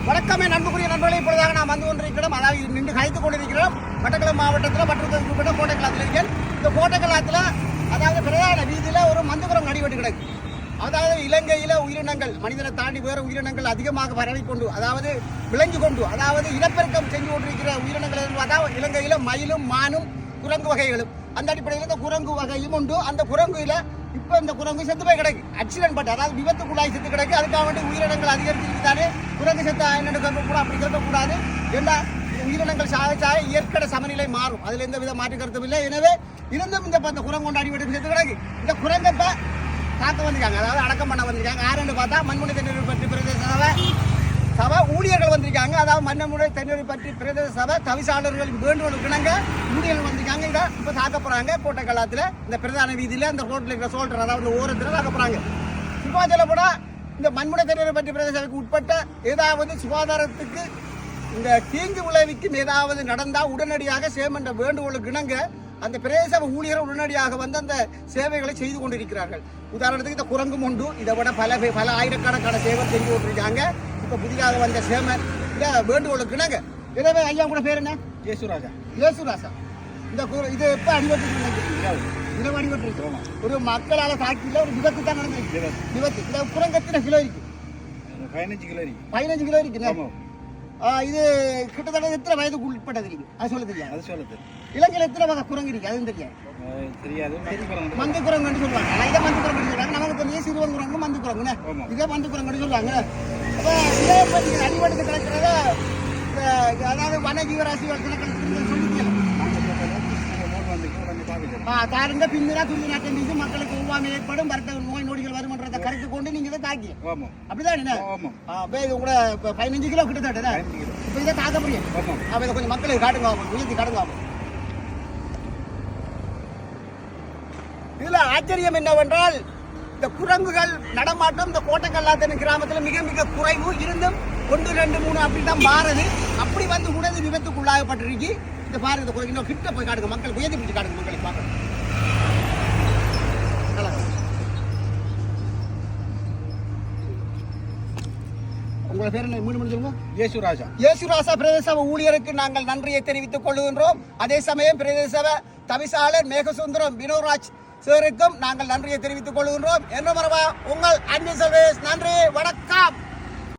வணக்கமே நண்புக்குரிய நண்பர்களை இப்பொழுதாக நாம் வந்து கொண்டிருக்கிறோம். அதாவது நின்று கழித்துக் கொண்டிருக்கிறோம். மட்டக்களப்பு மாவட்டத்தில் மற்றொரு கோட்டைக்கலாத்தில் இருக்கேன். இந்த கோட்டைக்கலாத்தில் அதாவது பிரதான வீதியில் ஒரு மந்துபுரம் அடிபட்டு கிடக்கு. அதாவது இலங்கையில் உயிரினங்கள் மனிதனை தாண்டி வேறு உயிரினங்கள் அதிகமாக பரவிக்கொண்டு அதாவது விளங்கி கொண்டு அதாவது இனப்பெருக்கம் செஞ்சு கொண்டிருக்கிற உயிரினங்கள் பார்த்தா இலங்கையில் மயிலும் மானும் குரங்கு வகைகளும் அந்த அடிப்படையில் இந்த குரங்கு வகையும் உண்டு. அந்த குரங்குல இப்போ இந்த குரங்கு செத்து போய் கிடக்கு. ஆக்சிடென்ட் பட்டு அதாவது விபத்துக்குள்ளாய் செத்து கிடக்கு. அதுக்காக வேண்டி உயிரினங்கள் அதிகரிச்சுதானே குரங்கு செத்த என்ன கூட அப்படி கேட்கக்கூடாது. ஏன்னா உயிரினங்கள் சாக இயற்கை சமநிலை மாறும். அதில் எந்த வித மாற்று கருத்தும் இல்லை. எனவே இருந்தும் இந்த குரங்கு கொண்டு அடிபட்டு செத்து கிடக்கு. இந்த குரங்கை இப்போ காக்க வந்திருக்காங்க, அதாவது அடக்கம் பண்ண வந்திருக்காங்க. யாருன்னு பார்த்தா மண்முனை தென்னூர் பற்றி பிரதேச சபை ஊழியர்கள் வந்திருக்காங்க. அதாவது மண்முனை தென்னூர் பற்றி பிரதேச சபை தவிசாளர்களின் வேண்டுகோளுக்கு இணங்க ஊழியர்கள் வந்திருக்காங்க. இதை இப்போ தாக்க போகிறாங்க. கோட்டைக்கலாத்தில் இந்த பிரதான வீதியில் அந்த ரோட்டில் இருக்கிற சோல்டர் அதாவது ஓரத்தில் தாக்க போகிறாங்க. இப்போ சொல்லப்போனால் இந்த மண்முனை தென்னூர் பற்றி பிரதேச சபைக்கு உட்பட்ட ஏதாவது சுகாதாரத்துக்கு இந்த தீங்கு விளைவிக்கும் ஏதாவது நடந்தால் உடனடியாக சேமன்ற வேண்டுகோளுக்கு இணங்க அந்த பிரதேச ஊழியர்கள் உடனடியாக வந்து அந்த சேவைகளை செய்து கொண்டிருக்கிறார்கள். உதாரணத்துக்கு இந்த குரங்கும் உண்டு. இதை விட பல ஆயிரக்கணக்கான சேவை செஞ்சு கொண்டிருக்காங்க. இப்போ புதிதாக வந்த சேமர் இந்த வேண்டுகோளுக்கு இணங்க. எனவே ஐயா கூட பேர் என்ன? ஏசுராஜா. ஏசுராஜா. இந்த இது எப்போ அடிபட்டு இரவு அடிபட்டு ஒரு மக்களால் தாக்கியில் ஒரு விபத்து தான் நடந்திருக்கு. விபத்து இந்த குரங்கு எத்தனை கிலோ இருக்கு? 15 கிலோ இருக்கு. 15 கிலோ இருக்கு. இது கிட்டத்தட்ட எத்தனை வயதுக்கு உட்பட்டது இருக்கு? அது சொல்ல தெரியாது. அது சொல்ல தெரியும். இலங்கையில் எத்தனை வகை குரங்கு இருக்கு? அதுவும் தெரியாது. தெரியாது. மந்து குரங்குன்னு சொல்லுவாங்க. இதை மந்து குரங்கு சொல்லுவாங்க. நமக்கு தெரியும் சிறுவன் குரங்கு மந்து குரங்குன்னு. இதே மந்து குரங்குன்னு சொல்லுவாங்க. அப்போ இதே பற்றி அடிபட்டு கிடக்கிறத அதாவது வன ஜீவராசிகள் திணைக்களத்துக்கு சொல்லிக்கலாம். தாருங்க பின்னா துணி நாட்டம் மக்களுக்கு ஒவ்வாமை ஏற்படும் வர்த்தக நோய் நொடிகள் வருமன்றதை கருத்து கொண்டு நீங்க இதை தாக்கி அப்படிதான் உங்களோட 15 கிலோ கிட்டத்தட்ட இப்போ இதை தாக்க முடியும். அப்ப இதை கொஞ்சம் மக்களுக்கு காட்டுங்க, உயர்த்தி காட்டுங்க. இதுல ஆச்சரியம் என்னவென்றால் இந்த குரங்குகள் நடமாட்டம் இந்த கோட்டைக்கல்லாத்தன கிராமத்தில் மிக மிக குறைவு. இருந்தும் 1, 2, 3 அப்படி தான் மாறுது. அப்படி வந்து உடனே விபத்துக்குள்ளாகப்பட்டிருக்கு. இந்த பாருங்க இந்த குரங்கு இன்னும் கிட்ட போய் காட்டுங்க, மக்களுக்கு உயர்த்தி பிடிச்சி காட்டுங்க, மக்களுக்கு பார்க்கணும். உங்களோட பேர் என்ன? மூணு சொல்லுங்க. ஏசுராஜா. ஏசுராஜா பிரதேச ஊழியருக்கு நாங்கள் நன்றியை தெரிவித்துக் கொள்கின்றோம். அதே சமயம் பிரதேச தவிசாளர் மேகசுந்தரம் வினோராஜ் சாருக்கும் நாங்கள் நன்றியை தெரிவித்துக் கொள்கின்றோம். என்ன மரபா உங்கள் அன்பு சர்வீஸ். நன்றி, வணக்கம்.